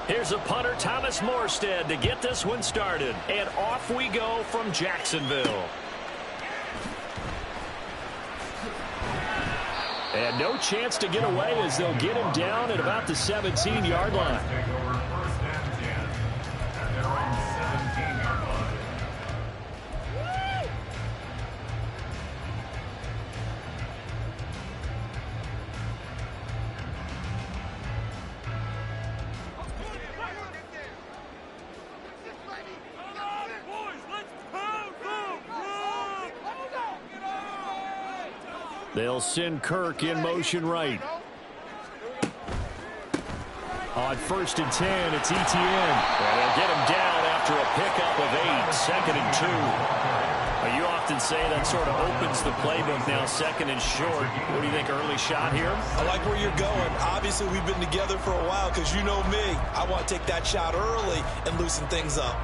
Here's a punter, Thomas Morstead, to get this one started. And off we go from Jacksonville. And no chance to get away as they'll get him down at about the 17-yard line. They'll send Kirk in motion right. On 1st and 10, it's Etienne. And they'll get him down after a pickup of 8, 2nd and 2. Well, you often say that sort of opens the playbook now, 2nd and short. What do you think, early shot here? I like where you're going. Obviously, we've been together for a while because you know me. I want to take that shot early and loosen things up.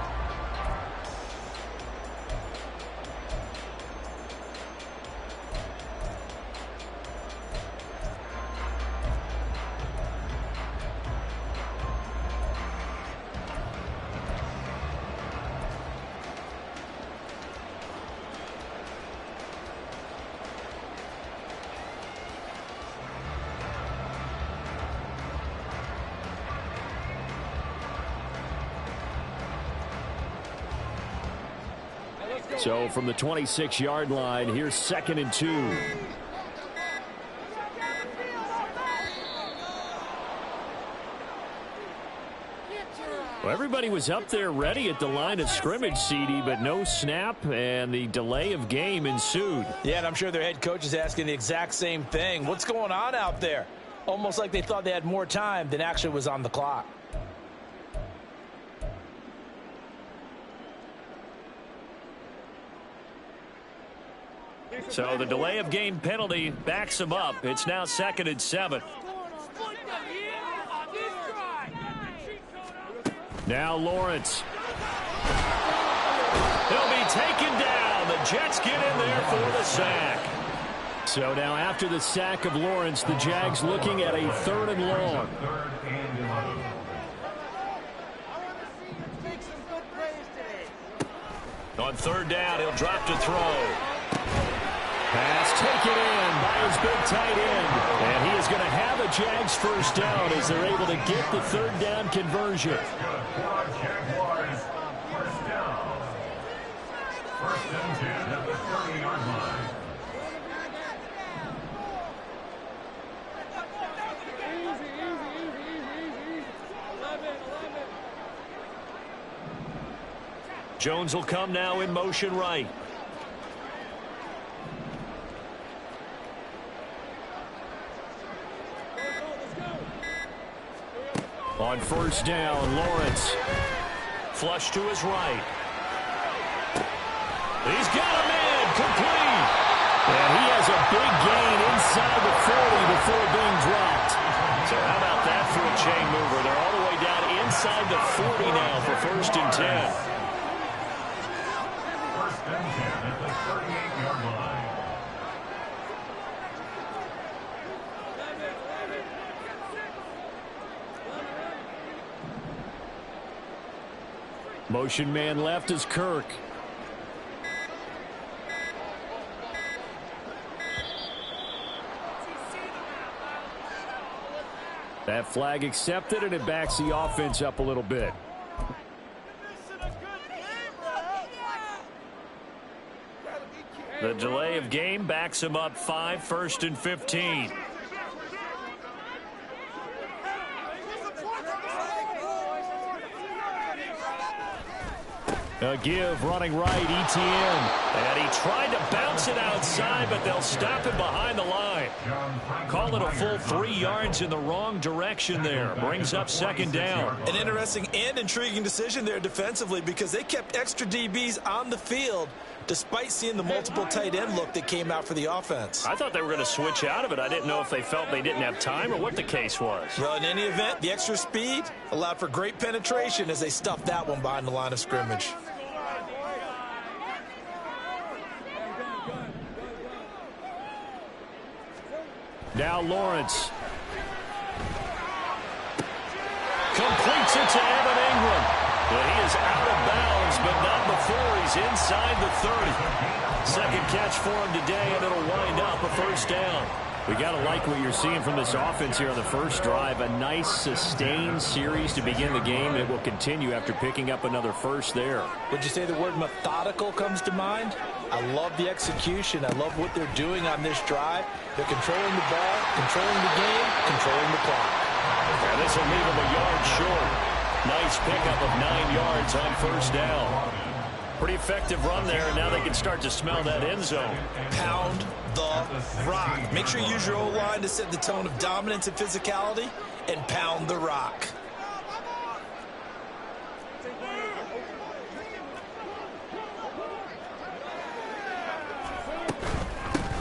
So from the 26-yard line, here's 2nd and 2. Well, everybody was up there ready at the line of scrimmage, CD, but no snap, and the delay of game ensued. Yeah, and I'm sure their head coach is asking the exact same thing. What's going on out there? Almost like they thought they had more time than actually was on the clock. So the delay of game penalty backs him up. It's now 2nd and 7. Now Lawrence. He'll be taken down. The Jets get in there for the sack. So now after the sack of Lawrence, the Jags looking at a 3rd and long. On 3rd down, he'll drop to throw. Pass taken in by his big tight end. And he is going to have a Jags 1st down as they're able to get the 3rd down conversion. Jaguars, 1st down. 1st and 10 at the 30-yard line. Jones will come now in motion right. On 1st down, Lawrence. Flush to his right. He's got him in, complete. And he has a big gain inside the 40 before being dropped. So how about that for a chain mover? They're all the way down inside the 40 now for 1st and 10. 1st and 10 at the 38-yard line. Motion man left is Kirk. That flag accepted, and it backs the offense up a little bit. The delay of game backs him up 5, 1st and 15. A give running right, Etienne. And he tried to bounce it outside, but they'll stop him behind the line. Call it a full 3 yards in the wrong direction there. Brings up 2nd down. An interesting and intriguing decision there defensively because they kept extra DBs on the field despite seeing the multiple tight end look that came out for the offense. I thought they were going to switch out of it. I didn't know if they felt they didn't have time or what the case was. Well, in any event, the extra speed allowed for great penetration as they stuffed that one behind the line of scrimmage. Now Lawrence. Complete Gets it to Evan Ingram. But he is out of bounds, but not before he's inside the 30. Second catch for him today, and it'll wind up a first down. We got to like what you're seeing from this offense here on the first drive. A nice, sustained series to begin the game, and it will continue after picking up another first there. Would you say the word methodical comes to mind? I love the execution. I love what they're doing on this drive. They're controlling the ball, controlling the game, controlling the clock. And this will leave him a yard short. Nice pickup of 9 yards on first down. Pretty effective run there, and now they can start to smell that end zone. Pound the rock. Make sure you use your O-line to set the tone of dominance and physicality, and pound the rock.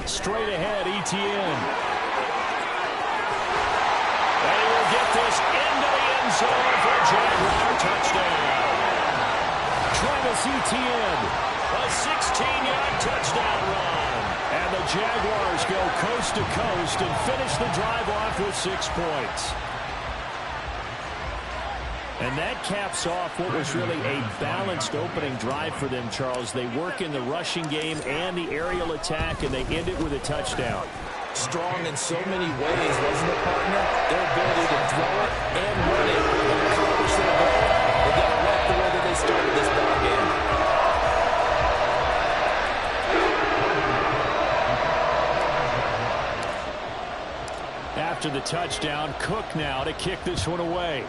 Straight ahead, Etienne. And he will get this into the end zone for a Jaguar touchdown. Travis Etienne, a 16-yard touchdown run. And the Jaguars go coast to coast and finish the drive off with 6 points. And that caps off what was really a balanced opening drive for them, Charles. They work in the rushing game and the aerial attack, and they end it with a touchdown. Strong in so many ways, wasn't it, partner? Their ability to throw it and run it and accomplish their goal. They got to like the way that they started this ball game. After the touchdown, Cook now to kick this one away.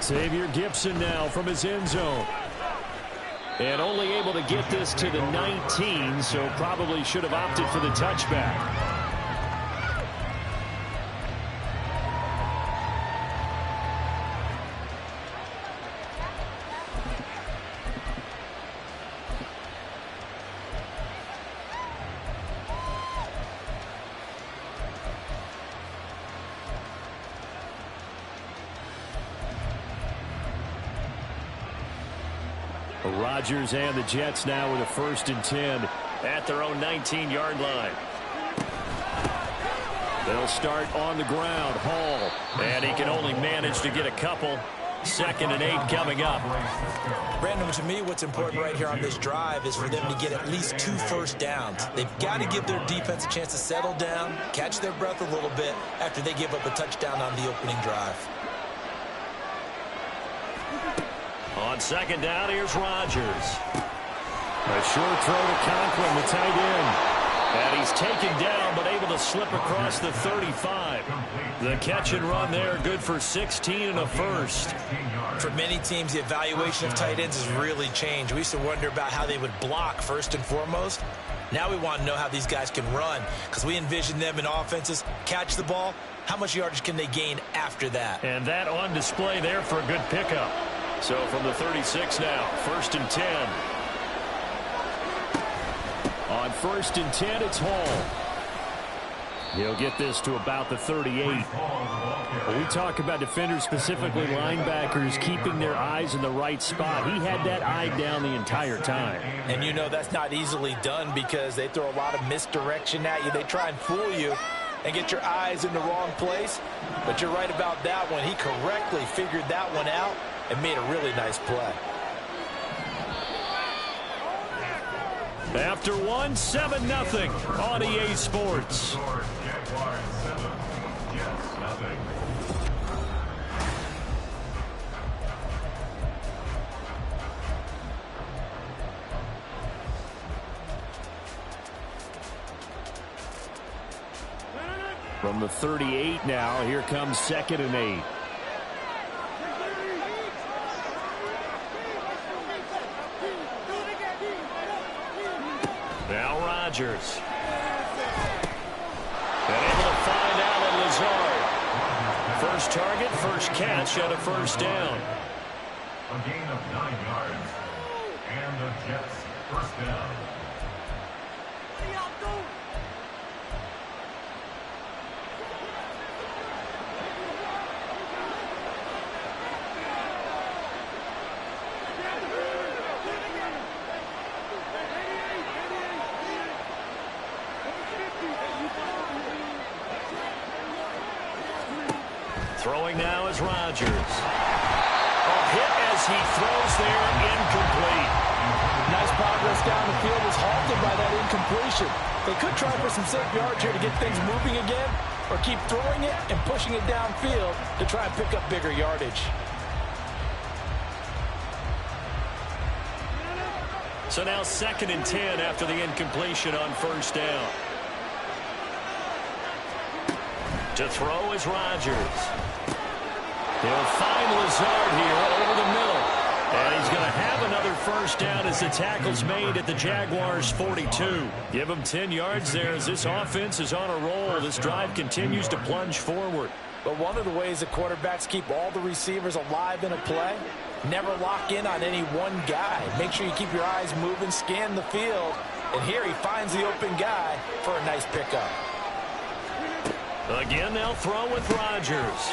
Xavier Gibson now from his end zone. And only able to get this to the 19, so probably should have opted for the touchback. Rodgers and the Jets now with a 1st and 10 at their own 19-yard line. They'll start on the ground. Hall, and he can only manage to get a couple. 2nd and 8 coming up. Brandon, to me, what's important right here on this drive is for them to get at least 2 first downs. They've got to give their defense a chance to settle down, catch their breath a little bit after they give up a touchdown on the opening drive. On 2nd down, here's Rodgers. A short throw to Conklin, the tight end. And he's taken down, but able to slip across the 35. The catch and run there, good for 16 and a first. For many teams, the evaluation of tight ends has really changed. We used to wonder about how they would block first and foremost. Now we want to know how these guys can run, because we envision them in offenses catch the ball. How much yardage can they gain after that? And that on display there for a good pickup. So from the 36 now, 1st and 10. On 1st and 10, it's Hall. He'll get this to about the 38. When we talk about defenders, specifically linebackers, keeping their eyes in the right spot, he had that eye down the entire time. And you know that's not easily done because they throw a lot of misdirection at you. They try and fool you and get your eyes in the wrong place. But you're right about that one. He correctly figured that one out and made a really nice play. After one, 7-0 on EA Sports. From the 38 now, here comes 2nd and 8. Now Rodgers. And able to find Allen Lazard. First target, first catch, and a first down. A gain of 9 yards. And the Jets first down. Throwing now is Rodgers. A hit as he throws there, incomplete. Nice progress down the field was halted by that incompletion. They could try for some safe yards here to get things moving again, or keep throwing it and pushing it downfield to try and pick up bigger yardage. So now 2nd and 10 after the incompletion on first down. To throw is Rodgers. He'll find Lazard here over the middle. And he's going to have another first down as the tackle's made at the Jaguars' 42. Give him 10 yards there as this offense is on a roll. This drive continues to plunge forward. But one of the ways the quarterbacks keep all the receivers alive in a play, never lock in on any one guy. Make sure you keep your eyes moving, scan the field. And here he finds the open guy for a nice pickup. Again, they'll throw with Rodgers.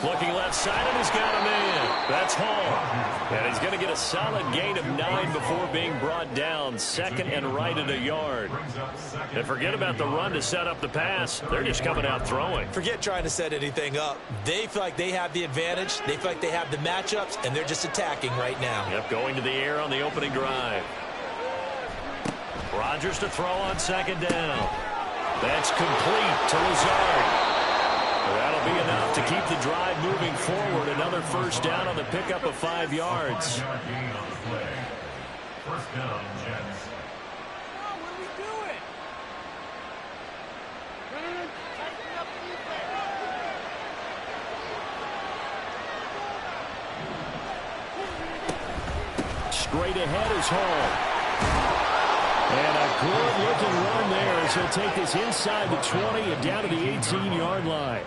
Looking left side, and he's got a man. That's Hall. And he's going to get a solid gain of 9 before being brought down. 2nd and right at a yard. And forget about the run to set up the pass. They're just coming out throwing. Forget trying to set anything up. They feel like they have the advantage. They feel like they have the matchups, and they're just attacking right now. Yep, going to the air on the opening drive. Rodgers to throw on 2nd down. That's complete to Lazard. That'll be enough to keep the drive moving forward. Another first down on the pickup of 5 yards. First down, Jets. Straight ahead is Hall. And a good-looking run there as he'll take this inside the 20 and down to the 18-yard line.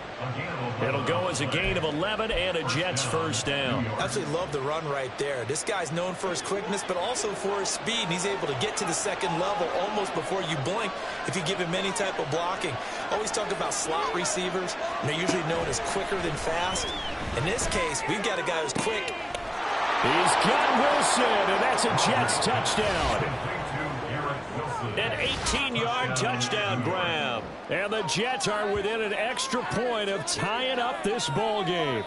It'll go as a gain of 11 and a Jets first down. Absolutely love the run right there. This guy's known for his quickness, but also for his speed. And he's able to get to the 2nd level almost before you blink if you give him any type of blocking. Always talk about slot receivers, and they're usually known as quicker than fast. In this case, we've got a guy who's quick. He's got Wilson, and that's a Jets touchdown. An 18-yard touchdown grab. And the Jets are within an extra point of tying up this ball game.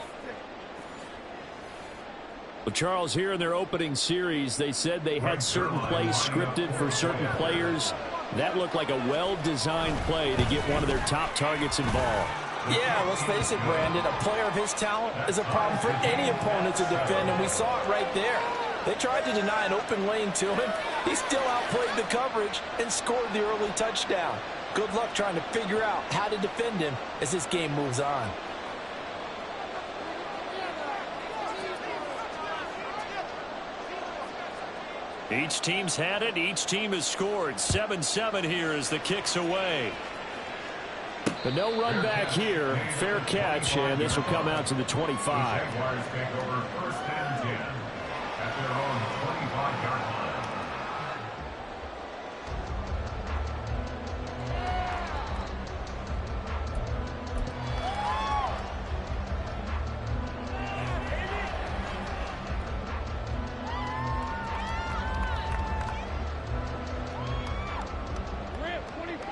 Well, Charles, here in their opening series, they said they had certain plays scripted for certain players. That looked like a well-designed play to get one of their top targets involved. Yeah, let's face it, Brandon. A player of his talent is a problem for any opponent to defend, and we saw it right there. They tried to deny an open lane to him. He still outplayed the coverage and scored the early touchdown. Good luck trying to figure out how to defend him as this game moves on. Each team's had it. Each team has scored. 7-7 here as the kick's away. But no run back here. Fair catch, and this will come out to the 25. Jaguars take over 1st and 10 at their own 25-yard line.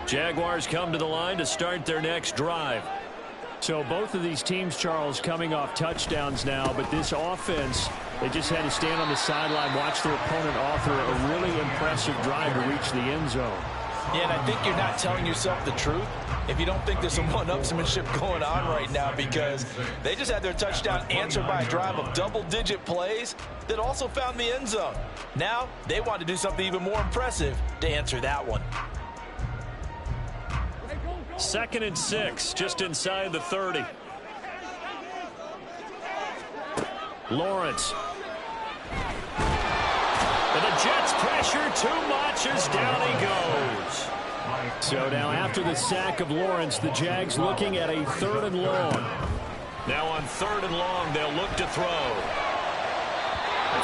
Jaguars come to the line to start their next drive. So both of these teams, Charles, coming off touchdowns now, but this offense, they just had to stand on the sideline, watch their opponent author a really impressive drive to reach the end zone. Yeah, and I think you're not telling yourself the truth if you don't think there's some one-upsmanship going on right now, because they just had their touchdown answered by a drive of double-digit plays that also found the end zone. Now they want to do something even more impressive to answer that one. 2nd and 6, just inside the 30. Lawrence. And the Jets pressure too much as down he goes. So now after the sack of Lawrence, the Jags looking at a 3rd and long. Now on 3rd and long, they'll look to throw.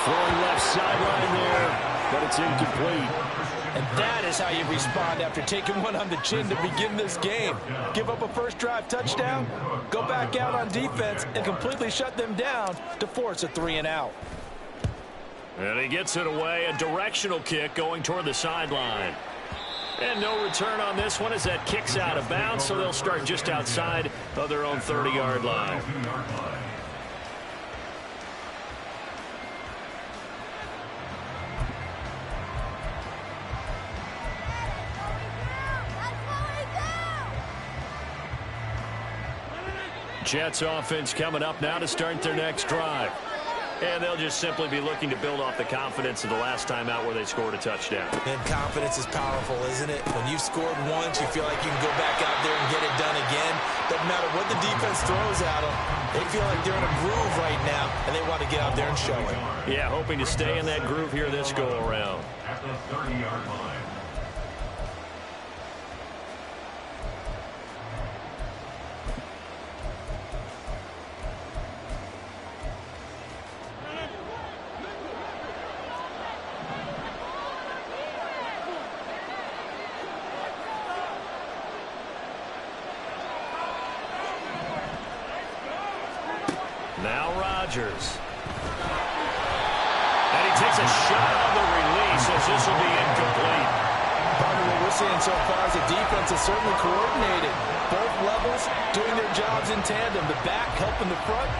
Throwing left sideline there, but it's incomplete. And that is how you respond after taking one on the chin to begin this game. Give up a first drive touchdown, go back out on defense, and completely shut them down to force a 3-and-out. And he gets it away, a directional kick going toward the sideline. And no return on this one as that kicks out of bounds, so they'll start just outside of their own 30-yard line. Jets offense coming up now to start their next drive. And they'll just simply be looking to build off the confidence of the last time out where they scored a touchdown. And confidence is powerful, isn't it? When you've scored once, you feel like you can go back out there and get it done again. Doesn't matter what the defense throws at them. They feel like they're in a groove right now, and they want to get out there and show it. Yeah, hoping to stay in that groove here this go-around. At the 30-yard line. Now Rodgers. And he takes a shot on the release as this will be incomplete. Part of what we're seeing so far is the defense is certainly coordinated. Both levels doing their jobs in tandem. The back helping the front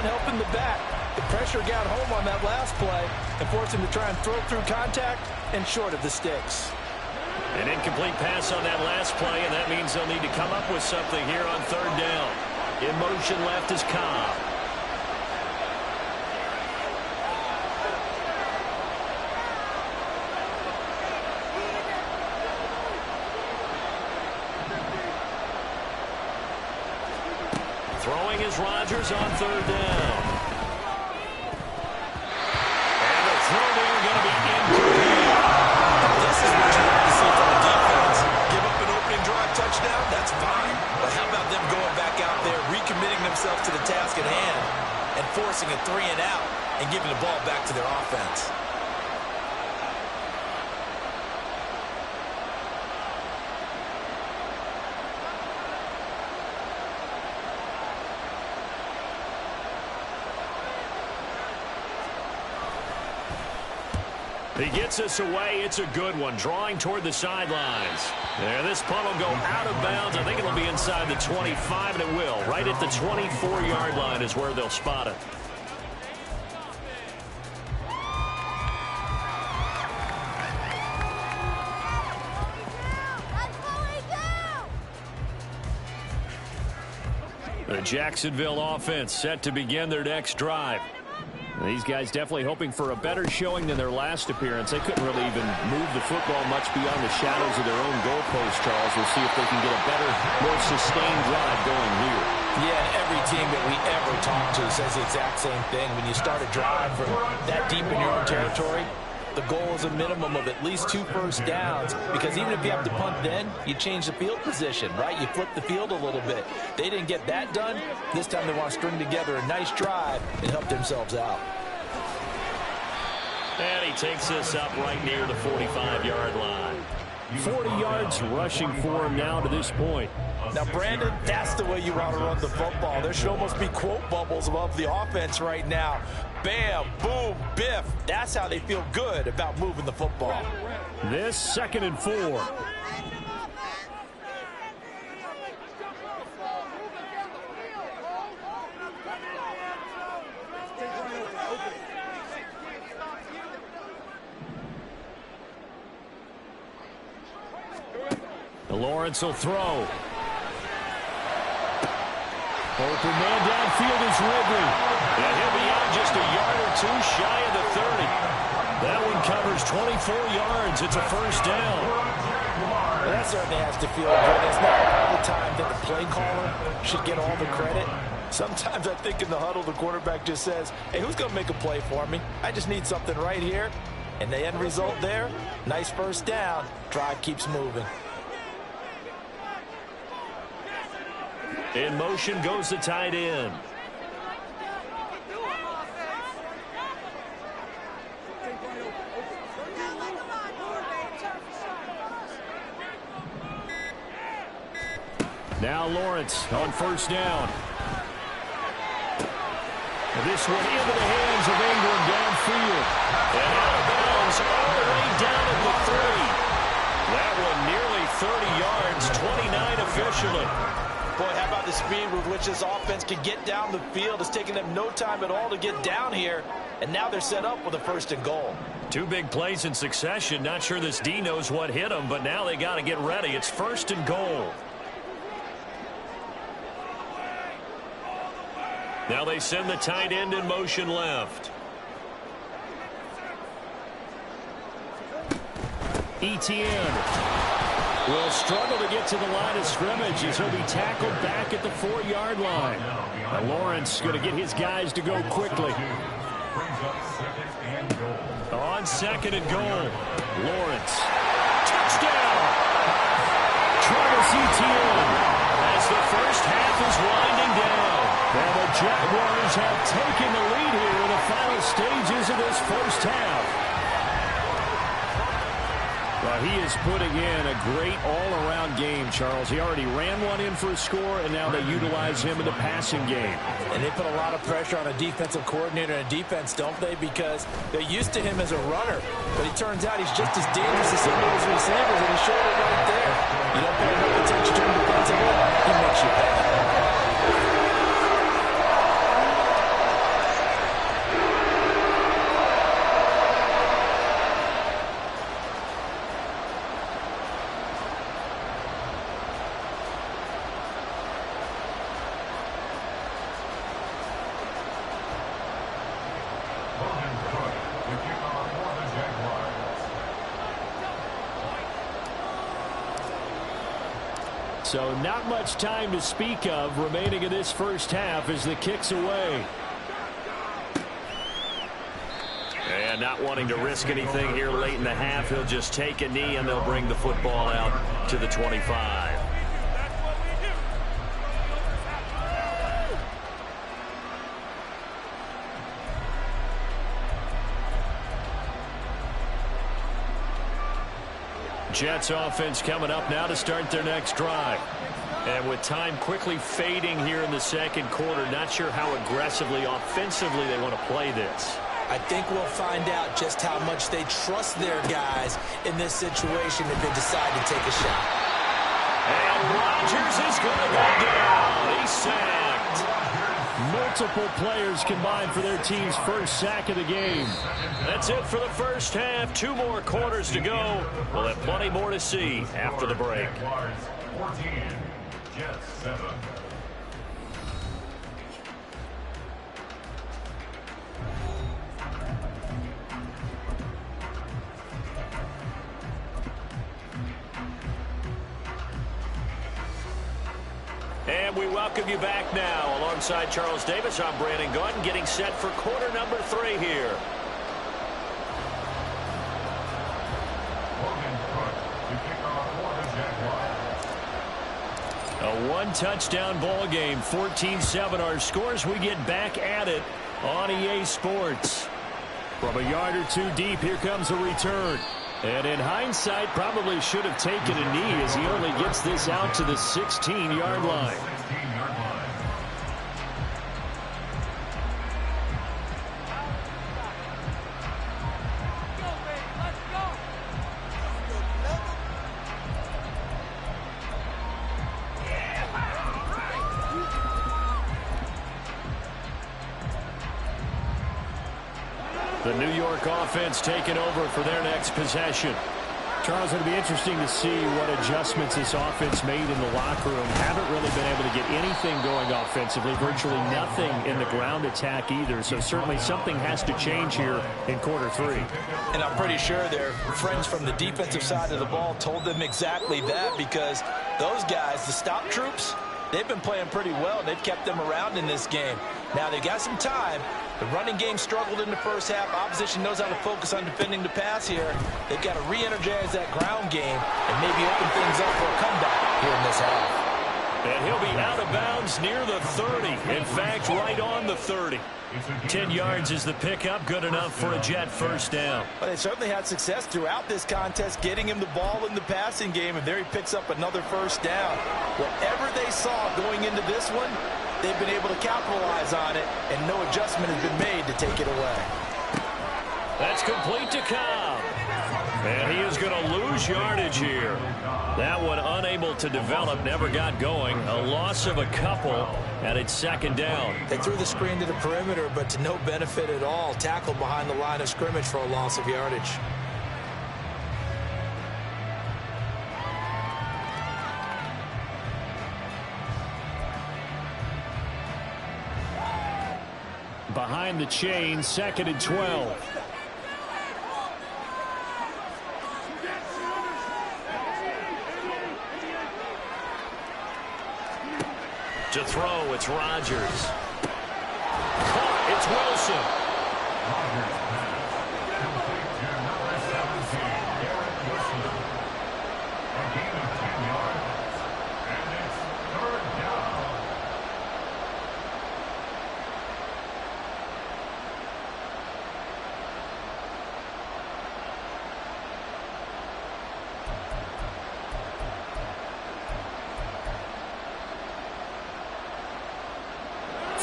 helping the back. The pressure got home on that last play and forced him to try and throw through contact and short of the sticks. An incomplete pass on that last play, and that means they'll need to come up with something here on third down. In motion left is Cobb. Throwing is Rodgers on third down. And the throw there going to be incomplete. This is what you like to see from the defense. Give up an opening drive touchdown, that's fine. But how about them going back out there, recommitting themselves to the task at hand, and forcing a 3-and-out and giving the ball back to their offense? He gets us away. It's a good one. Drawing toward the sidelines. There, this punt will go out of bounds. I think it'll be inside the 25, and it will. Right at the 24-yard line is where they'll spot it. The Jacksonville offense set to begin their next drive. These guys definitely hoping for a better showing than their last appearance. They couldn't really even move the football much beyond the shadows of their own goalpost, Charles. We'll see if they can get a better, more sustained drive going here. Yeah, and every team that we ever talk to says the exact same thing. When you start a drive from that deep in your own territory, the goal is a minimum of at least 2 first downs, because even if you have to punt then, you change the field position, right? You flip the field a little bit. They didn't get that done. This time they want to string together a nice drive and help themselves out. And he takes this up right near the 45-yard line. 40 yards rushing for him now to this point. Now, Brandon, that's the way you want to run the football. There should almost be quote bubbles above the offense right now. Bam, boom, biff. That's how they feel good about moving the football. This 2nd and 4. Lawrence will throw. Open man downfield is Ridley. And he'll be out just a yard or two shy of the 30. That one covers 24 yards. It's a first down. Well, that certainly has to feel good. It's not all the time that the play caller should get all the credit. Sometimes I think in the huddle, the quarterback just says, hey, who's going to make a play for me? I just need something right here. And the end result there, nice first down. Drive keeps moving. In motion goes the tight end. Now Lawrence on first down. This one into the hands of Ingram downfield. And out of bounds all the way down at the 3. That one nearly 30 yards, 29 officially. Boy, how about the speed with which this offense can get down the field? It's taking them no time at all to get down here, and now they're set up with a 1st and goal. 2 big plays in succession. Not sure this D knows what hit them, but now they got to get ready. It's 1st and goal. Now they send the tight end in motion left. Etienne will struggle to get to the line of scrimmage as he'll be tackled back at the 4-yard line. Now Lawrence going to get his guys to go quickly. On 2nd and goal, Lawrence. Touchdown! Travis Etienne as the first half is winding down. And the Jaguars have taken the lead here in the final stages of this first half. Well, he is putting in a great all-around game, Charles. He already ran one in for a score, and now they utilize him in the passing game. And they put a lot of pressure on a defensive coordinator and defense, don't they? Because they're used to him as a runner. But it turns out he's just as dangerous as some of his receivers, and he showed it right there. You don't pay enough attention to him defensively, he makes you pay. So not much time to speak of remaining in this first half as the kick's away. And not wanting to risk anything here late in the half, he'll just take a knee and they'll bring the football out to the 25. Jets offense coming up now to start their next drive. And with time quickly fading here in the 2nd quarter, not sure how aggressively, offensively they want to play this. I think we'll find out just how much they trust their guys in this situation if they decide to take a shot. And Rodgers is going to go down. He's sacked. Multiple players combined for their team's first sack of the game. That's it for the first half. 2 more quarters to go. We'll have plenty more to see after the break. 14, Jets 7. And we welcome you back now. Alongside Charles Davis, I'm Brandon Gordon, getting set for quarter number 3 here. A 1-touchdown ball game, 14-7 our scores. We get back at it on EA Sports. From a yard or 2 deep, here comes a return. And in hindsight, probably should have taken a knee as he only gets this out to the 16-yard line. The New York offense taking over for their next possession. Charles, it'll be interesting to see what adjustments this offense made in the locker room. Haven't really been able to get anything going offensively. Virtually nothing in the ground attack either. So certainly something has to change here in quarter 3. And I'm pretty sure their friends from the defensive side of the ball told them exactly that, because those guys, the stop troops, they've been playing pretty well. They've kept them around in this game. Now they've got some time. The running game struggled in the first half. Opposition knows how to focus on defending the pass here. They've got to re-energize that ground game and maybe open things up for a comeback here in this half. And he'll be out of bounds near the 30. In fact, right on the 30. 10 yards is the pickup, good enough for a Jet first down. But they certainly had success throughout this contest, getting him the ball in the passing game, and there he picks up another first down. Whatever they saw going into this one, they've been able to capitalize on it, and no adjustment has been made to take it away. That's complete to Cobb. And he is going to lose yardage here. That one unable to develop, never got going. A loss of a couple, and it's second down. They threw the screen to the perimeter, but to no benefit at all. Tackled behind the line of scrimmage for a loss of yardage. Behind the chain, second and 12. To throw, it's Rodgers. It's Wilson. A gain of 10 yards. And it's third down.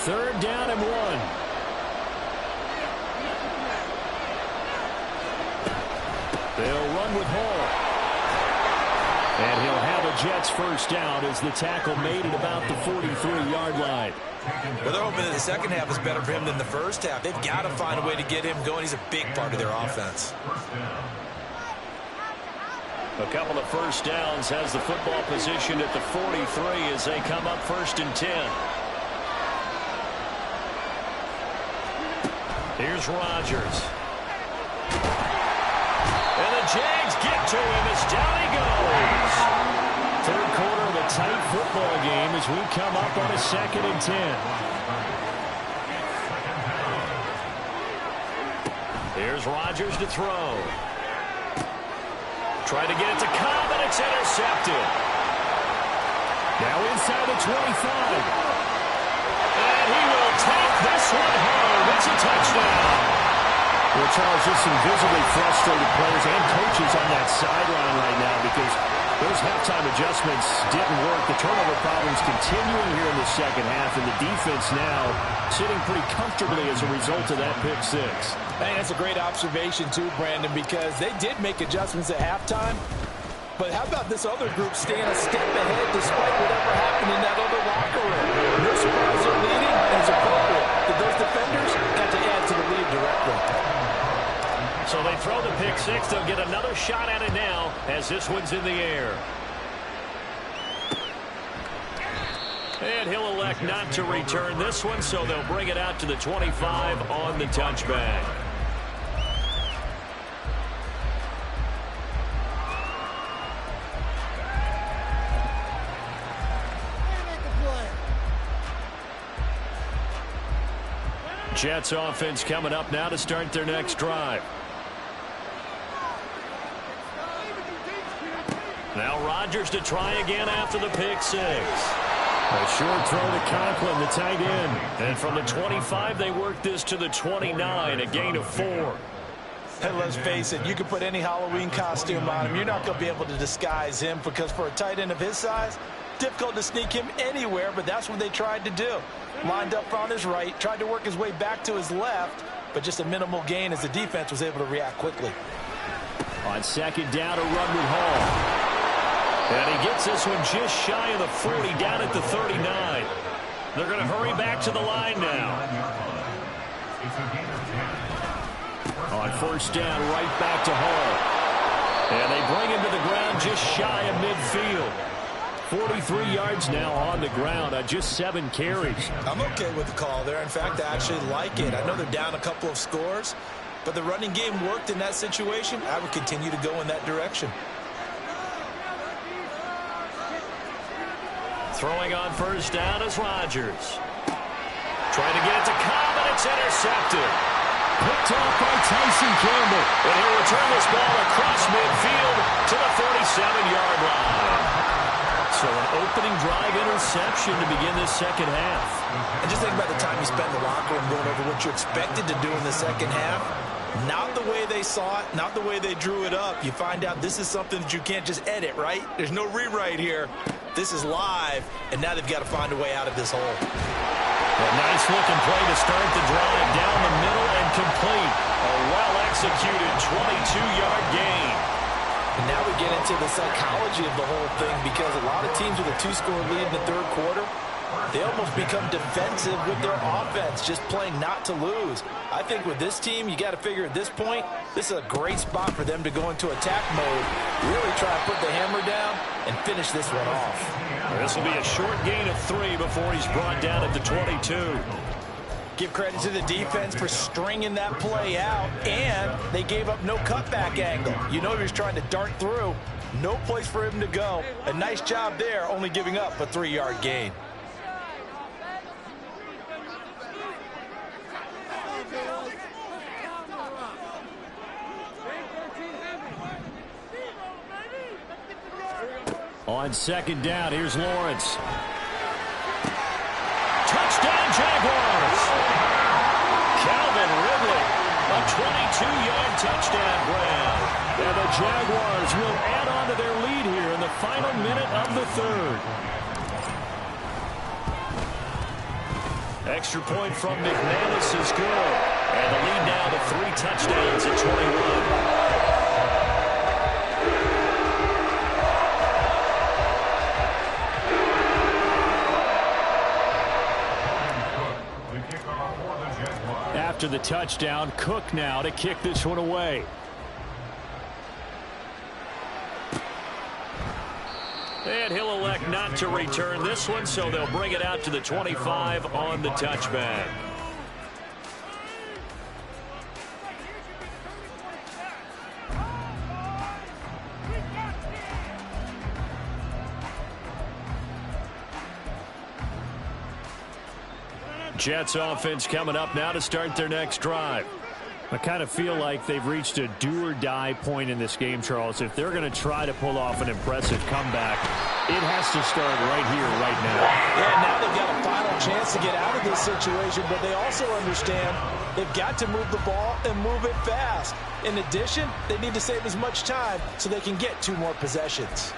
Third down and 1. They'll run with Hall. And he'll have a Jets first down as the tackle made at about the 43-yard line. Well, they're hoping that the second half is better for him than the first half. They've got to find a way to get him going. He's a big part of their offense. A couple of first downs has the football position at the 43 as they come up first and 10. Here's Rodgers. And the Jags get to him as down he goes. Third quarter of a tight football game as we come up on a second and 10. Here's Rodgers to throw. Try to get it to Cobb, and it's intercepted. Now inside the 25. And he will take this one home. It's a touchdown. Well, Charles, just some visibly frustrated players and coaches on that sideline right now because those halftime adjustments didn't work. The turnover problems continuing here in the second half, and the defense now sitting pretty comfortably as a result of that pick six. Hey, that's a great observation, too, Brandon, because they did make adjustments at halftime. But how about this other group staying a step ahead despite whatever happened in that other locker room? No surprise they're leading, and it's appropriate that those defenders got to add to the lead directly. So they throw the pick six. They'll get another shot at it now as this one's in the air. And he'll elect not to return this one, so they'll bring it out to the 25 on the touchback. Jets offense coming up now to start their next drive. Now Rodgers to try again after the pick six. A short throw to Conklin, the tight end. And from the 25, they work this to the 29, a gain of 4. And let's face it, you can put any Halloween costume on him. You're not going to be able to disguise him because for a tight end of his size, difficult to sneak him anywhere, but that's what they tried to do. Lined up on his right, tried to work his way back to his left, but just a minimal gain as the defense was able to react quickly. On second down, a run with Hall. And he gets this one just shy of the 40, down at the 39. They're going to hurry back to the line now. On first down, right back to Hall. And they bring him to the ground just shy of midfield. 43 yards now on the ground on just 7 carries. I'm okay with the call there. In fact, I actually like it. I know they're down a couple of scores, but the running game worked in that situation. I would continue to go in that direction. Throwing on first down is Rodgers. Trying to get it to Cobb, and it's intercepted. Picked off by Tyson Campbell. And he'll return this ball across midfield to the 47-yard line. So an opening drive interception to begin this second half. And just think about the time you spent in the locker room going over what you expected to do in the second half. Not the way they saw it, not the way they drew it up. You find out this is something that you can't just edit, right? There's no rewrite here. This is live, and now they've got to find a way out of this hole. A nice-looking play to start the drive down the middle and complete. A well-executed 22-yard gain. And now we get into the psychology of the whole thing, because a lot of teams with a 2-score lead in the third quarter, they almost become defensive with their offense, just playing not to lose. I think with this team, you got to figure at this point, this is a great spot for them to go into attack mode, really try and put the hammer down and finish this one off. This will be a short gain of 3 before he's brought down at the 22. Give credit to the defense for stringing that play out, and they gave up no cutback angle. You know he was trying to dart through. No place for him to go. A nice job there, only giving up a 3-yard gain. On second down, here's Lawrence. Touchdown, Jaguars! Calvin Ridley, a 22-yard touchdown grab. And the Jaguars will add on to their lead here in the final minute of the third. Extra point from McManus is good. And the lead now to 3 touchdowns at 21. After the touchdown, Cook now to kick this one away. And he'll elect not to return this one, so they'll bring it out to the 25 on the touchback. Jets offense coming up now to start their next drive. I kind of feel like they've reached a do-or-die point in this game, Charles. If they're going to try to pull off an impressive comeback, it has to start right here, right now. Yeah, now they've got a final chance to get out of this situation, but they also understand they've got to move the ball and move it fast. In addition, they need to save as much time so they can get 2 more possessions.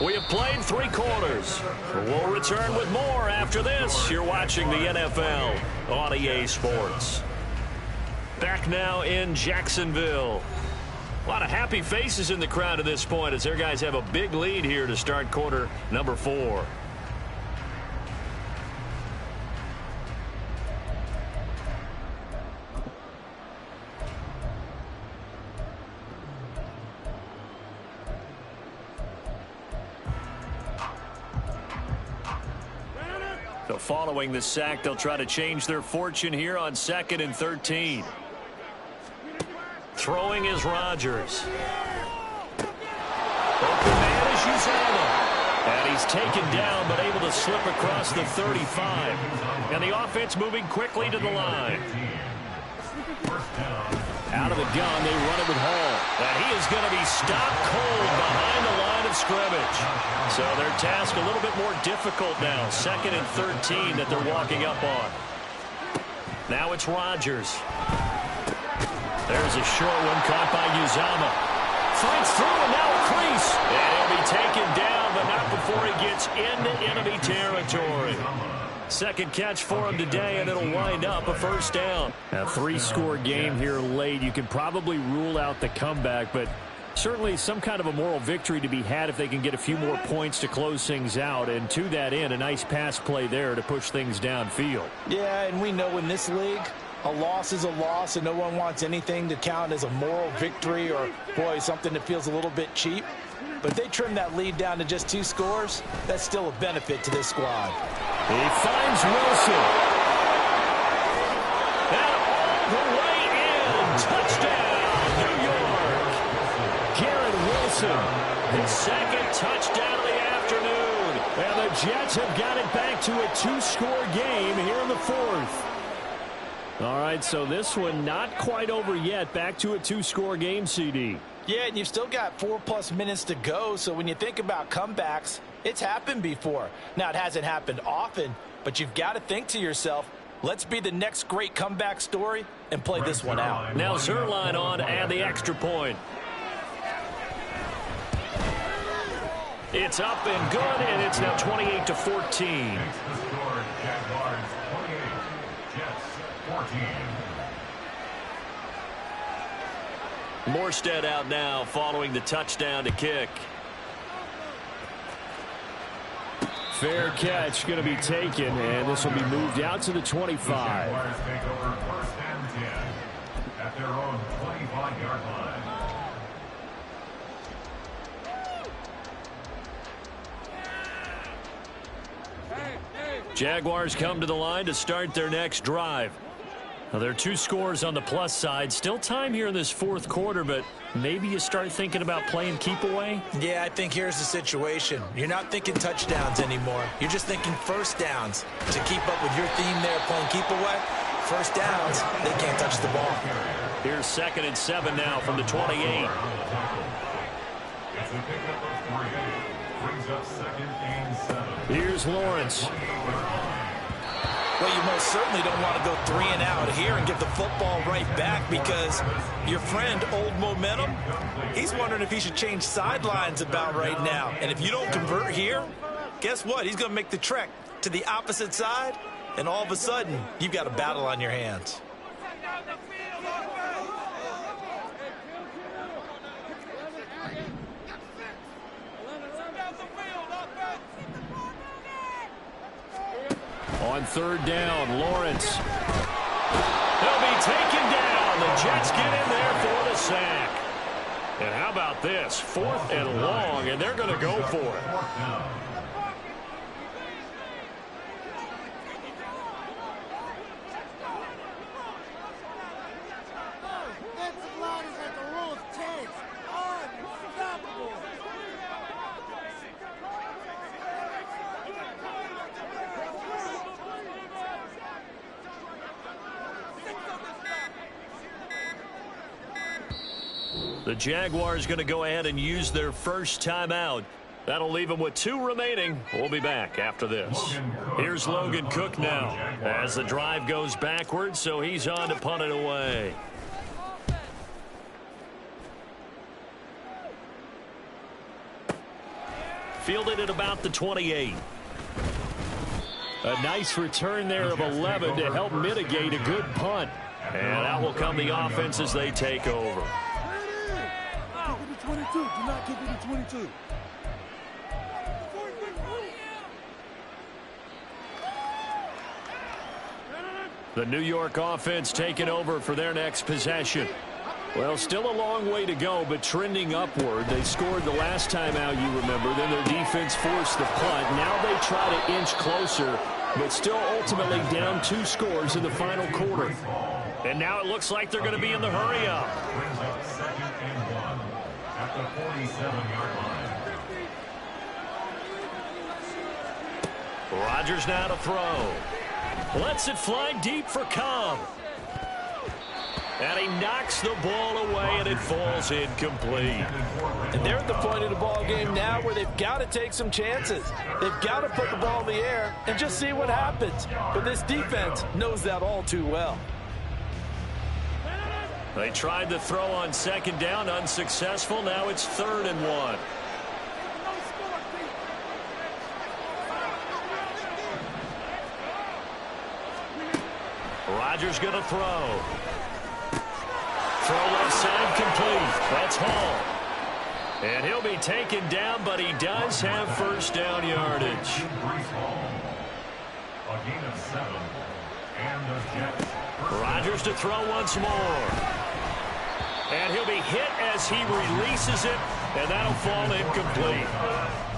We have played 3 quarters. We'll return with more after this. You're watching the NFL on EA Sports. Back now in Jacksonville. A lot of happy faces in the crowd at this point as their guys have a big lead here to start quarter number 4. So following the sack, they'll try to change their fortune here on 2nd and 13. Throwing is Rodgers. Open man is Uzomah. And he's taken down, but able to slip across the 35. And the offense moving quickly to the line. Out of the gun, they run it with Hall. And he is going to be stopped cold behind the line of scrimmage. So their task a little bit more difficult now. 2nd and 13 that they're walking up on. Now it's Rodgers. There's a short one caught by Uzomah. Fights through and now a crease. And he'll be taken down, but not before he gets into enemy territory. Second catch for him today, and it'll wind up a first down. A 3-score game here late. You can probably rule out the comeback, but certainly some kind of a moral victory to be had if they can get a few more points to close things out. And to that end, a nice pass play there to push things downfield. Yeah, and we know in this league, a loss is a loss, and no one wants anything to count as a moral victory or, boy, something that feels a little bit cheap. But if they trim that lead down to just 2 scores, that's still a benefit to this squad. He finds Wilson. And all the way in. Touchdown, New York. Garrett Wilson, his 2nd touchdown of the afternoon. And the Jets have got it back to a 2-score game here in the 4th. All right, so this one not quite over yet. Back to a 2-score game, CD. Yeah, and you've still got 4+ minutes to go, so when you think about comebacks, it's happened before. Now, it hasn't happened often, but you've got to think to yourself, let's be the next great comeback story and play this one out. Now Zerline on to add the extra point. It's up and good, and it's now 28-14. 28, Jets 14. Morstead out now following the touchdown to kick. Fair catch going to be taken, and this will be moved out to the 25. Jaguars take over 1st and 10 at their own 25-yard line. Jaguars come to the line to start their next drive. Now, there are 2 scores on the plus side. Still time here in this 4th quarter, but maybe you start thinking about playing keep away? Yeah, I think here's the situation. You're not thinking touchdowns anymore. You're just thinking first downs. To keep up with your theme there, playing keep away, first downs, they can't touch the ball. Here's 2nd and 7 now from the 28. It's a pickup of 3. Brings up 2nd and 7. Here's Lawrence. Well, you most certainly don't want to go 3 and out here and give the football right back, because your friend, Old Momentum, he's wondering if he should change sidelines about right now. And if you don't convert here, guess what? He's going to make the trek to the opposite side, and all of a sudden, you've got a battle on your hands. On 3rd down, Lawrence. He'll be taken down. The Jets get in there for the sack. And how about this? 4th and long, and they're going to go for it. The Jaguars going to go ahead and use their first timeout. That'll leave them with 2 remaining. We'll be back after this. Here's Logan Cook now as the drive goes backwards, so he's on to punt it away. Fielded at about the 28. A nice return there of 11 to help mitigate a good punt. And out will come the offense as they take over. 22. Do not kick it to 22. The New York offense taking over for their next possession. Well, still a long way to go, but trending upward. They scored the last time out, you remember. Then their defense forced the punt. Now they try to inch closer, but still ultimately down 2 scores in the final quarter. And now it looks like they're going to be in the hurry up. Brings up 2nd and 1 at the 47-yard line. Rodgers now to throw. Lets it fly deep for Cobb. And he knocks the ball away, and it falls incomplete. And they're at the point of the ball game now where they've got to take some chances. They've got to put the ball in the air and just see what happens. But this defense knows that all too well. They tried to throw on 2nd down, unsuccessful. Now it's 3rd and 1. Rodgers going to throw. Throw left side complete. That's Hall. And he'll be taken down, but he does have first down yardage. A gain of 7. And the Jets. Rodgers to throw once more. And he'll be hit as he releases it, and that'll fall incomplete.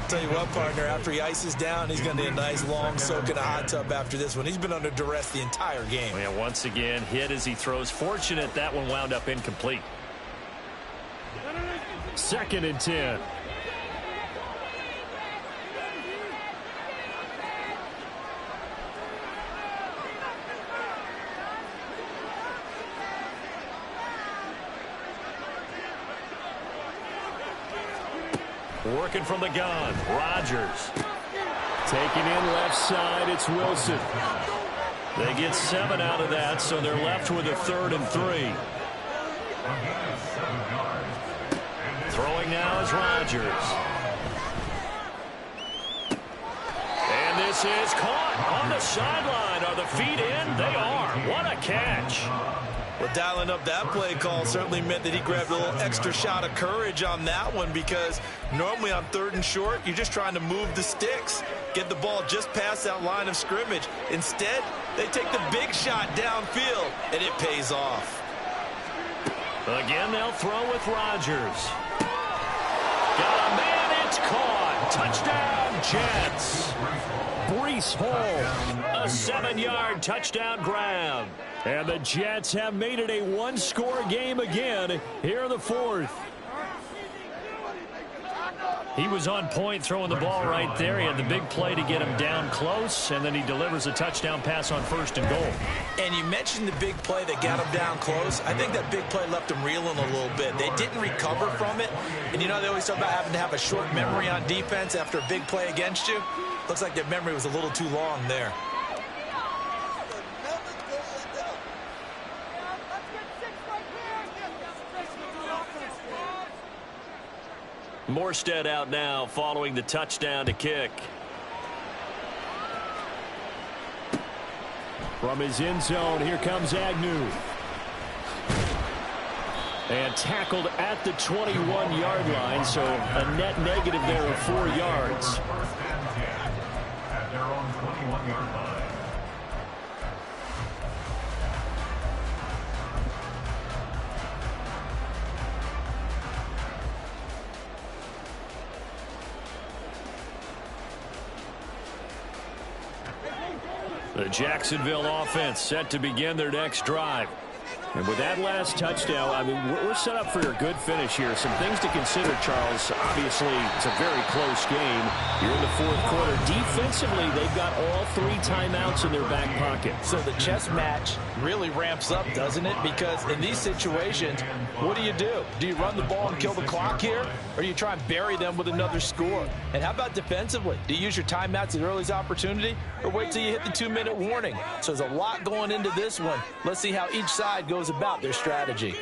Tell you what, partner, after he ices down, he's going to need a nice long soak in a hot tub after this one. He's been under duress the entire game. And once again, hit as he throws. Fortunate that one wound up incomplete. 2nd and 10. Working from the gun, Rodgers. Taking in left side, it's Wilson. They get 7 out of that, so they're left with a 3rd and 3. Throwing now is Rodgers. And this is caught on the sideline. Are the feet in? They are. What a catch. Well, dialing up that play call certainly meant that he grabbed a little extra shot of courage on that one, because normally on 3rd and short, you're just trying to move the sticks, get the ball just past that line of scrimmage. Instead, they take the big shot downfield, and it pays off. Again, they'll throw with Rodgers. Got a man, it's caught. Touchdown, Jets. Breece Hall, a 7-yard touchdown grab. And the Jets have made it a one-score game again here in the 4th. He was on point throwing the ball right there. He had the big play to get him down close, and then he delivers a touchdown pass on 1st and goal. And you mentioned the big play that got him down close. I think that big play left him reeling a little bit. They didn't recover from it. And you know, they always talk about having to have a short memory on defense after a big play against you. Looks like their memory was a little too long there. Morstead out now following the touchdown to kick. From his end zone, here comes Agnew. And tackled at the 21-yard line, so a net negative there of 4 yards. First and 10 at their own 21-yard line. The Jacksonville offense set to begin their next drive. And with that last touchdown, I mean, we're set up for a good finish here. Some things to consider, Charles. Obviously, it's a very close game. You're in the 4th quarter. Defensively, they've got all 3 timeouts in their back pocket. So the chess match really ramps up, doesn't it? Because in these situations, what do? Do you run the ball and kill the clock here? Or do you try and bury them with another score? And how about defensively? Do you use your timeouts at earliest opportunity? Or wait till you hit the 2-minute warning? So there's a lot going into this one. Let's see how each side goes about their strategy.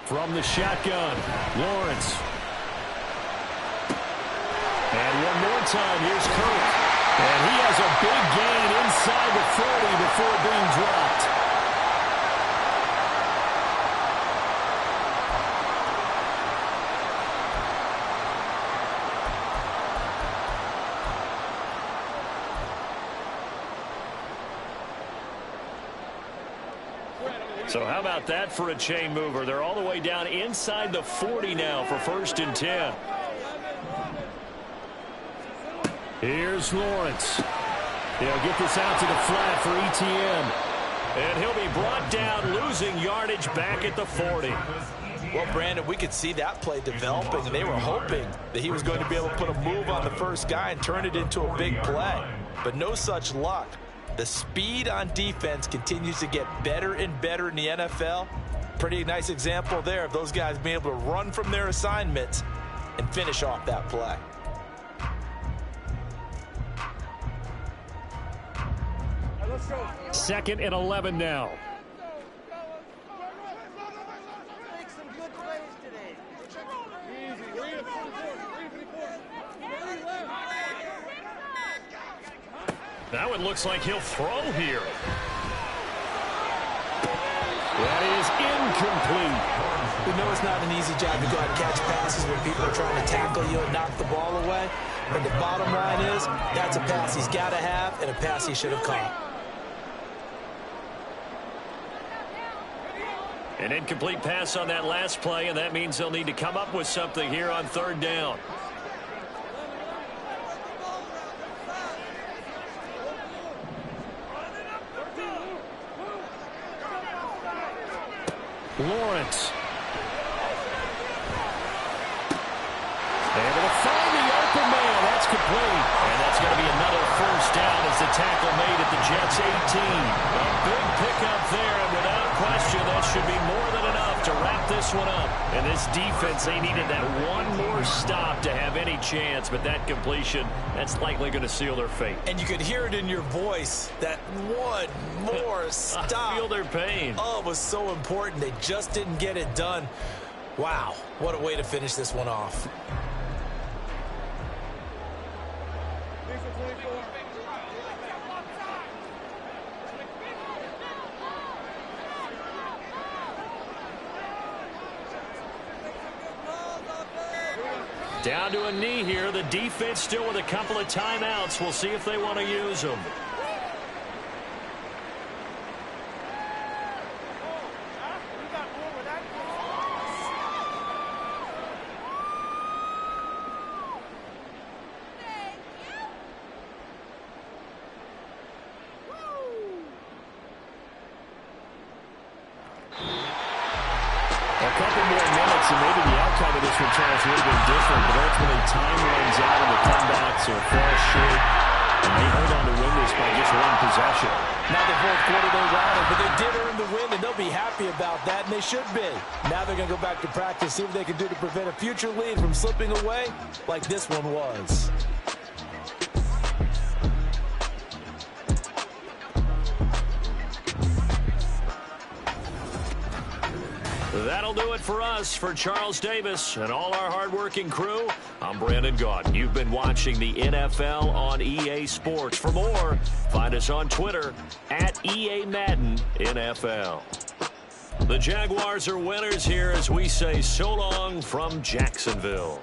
From the shotgun, Lawrence. And one more time, here's Kirk. And he has a big gain inside the 40 before being dropped. So how about that for a chain mover? They're all the way down inside the 40 now for 1st and 10. Here's Lawrence. He'll get this out to the flat for ETN. And he'll be brought down, losing yardage back at the 40. Well, Brandon, we could see that play developing, and they were hoping that he was going to be able to put a move on the first guy and turn it into a big play. But no such luck. The speed on defense continues to get better and better in the NFL. Pretty nice example there of those guys being able to run from their assignments and finish off that play. Second and 11 now. That one looks like he'll throw here. That is incomplete. We know it's not an easy job to go out and catch passes when people are trying to tackle you and knock the ball away. But the bottom line is, that's a pass he's got to have and a pass he should have caught. An incomplete pass on that last play, and that means they'll need to come up with something here on 3rd down. Lawrence. Able to find the open man. That's complete. And that's going to be another 1st down as the tackle made at the Jets' 18. A big pickup there, and without question, that should be more than enough to wrap this one up. And this defense, they needed that one more stop to have any chance, but that completion, that's likely going to seal their fate. And you could hear it in your voice, that one more stop. I feel their pain. Oh, it was so important. They just didn't get it done. Wow, what a way to finish this one off. Down to a knee here. The defense still with a couple of timeouts. We'll see if they want to use them. A couple more minutes and maybe the outcome of this one, Charles, would have been different, but ultimately time runs out and the comebacks are far short, and they hold on to win this by just one possession. Not the fourth quarter they wanted, but they did earn the win, and they'll be happy about that, and they should be. Now they're going to go back to practice, see what they can do to prevent a future lead from slipping away like this one was. That'll do it for us. For Charles Davis and all our hardworking crew, I'm Brandon Gaudin. You've been watching the NFL on EA Sports. For more, find us on Twitter at EA Madden NFL. The Jaguars are winners here as we say so long from Jacksonville.